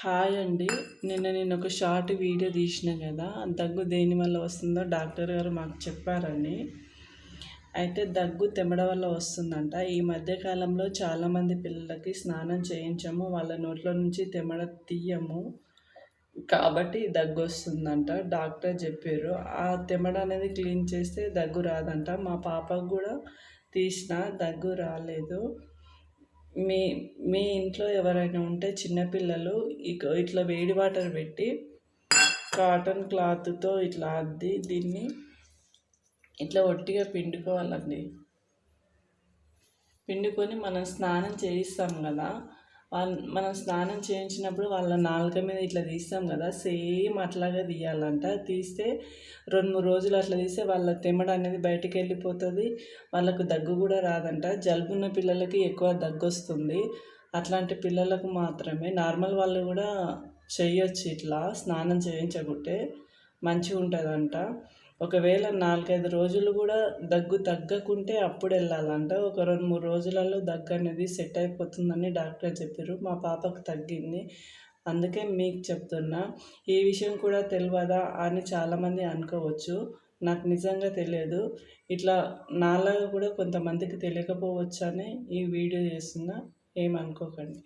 Hi అండి. నేను ఒక షార్ట్ వీడియో తీసిన కదా, దగ్గు దేనివల్ల వస్తుందో డాక్టర్ గారు మాకు చెప్పారండి. అయితే దగ్గు తెమ్మడ వల్ల వస్తుందంట. ఈ మధ్య కాలంలో చాలామంది పిల్లలకి స్నానం చేయించము, వాళ్ళ నోట్లో నుంచి తెమ్మడ తీయము, కాబట్టి దగ్గు వస్తుందంట. డాక్టర్ చెప్పారు ఆ తెమ్మడ అనేది క్లీన్ చేస్తే దగ్గు రాదంట. మా పాపకు కూడా తీసిన దగ్గు రాలేదు. మీ మీ ఇంట్లో ఎవరైనా ఉంటే చిన్నపిల్లలు ఇట్లా వేడి వాటర్ పెట్టి కాటన్ క్లాత్తో ఇట్లా అద్ది దీన్ని ఇట్లా ఒట్టిగా పిండుకోవాలండి. పిండుకొని మనం స్నానం చేయిస్తాం కదా, మనం స్నానం చేయించినప్పుడు వాళ్ళ నాలుక మీద ఇట్లా తీస్తాం కదా, సేమ్ అట్లాగే తీయాలంట. తీస్తే 2-3 రోజులు అట్లా తీస్తే వాళ్ళ తెమ్మడ అనేది బయటికి వెళ్ళిపోతుంది. వాళ్ళకు దగ్గు కూడా రాదంట. జలుబున్న పిల్లలకి ఎక్కువ దగ్గు వస్తుంది. అట్లాంటి పిల్లలకు మాత్రమే, నార్మల్ వాళ్ళు కూడా చేయొచ్చు. ఇట్లా స్నానం చేయించకుంటే మంచిగా ఉంటుందంట. ఒకవేళ 4-5 రోజులు కూడా దగ్గు తగ్గకుంటే అప్పుడు వెళ్ళాలంట. ఒక 2-3 రోజులలో దగ్గు అనేది సెట్ అయిపోతుందని డాక్టర్ చెప్పారు. మా పాపకు తగ్గింది, అందుకే మీకు చెప్తున్నా. ఈ విషయం కూడా తెలియదా అని చాలామంది అనుకోవచ్చు. నాకు నిజంగా తెలియదు. ఇట్లా నాలాగా కూడా కొంతమందికి తెలియకపోవచ్చు అని ఈ వీడియో చేస్తున్నా, ఏమనుకోకండి.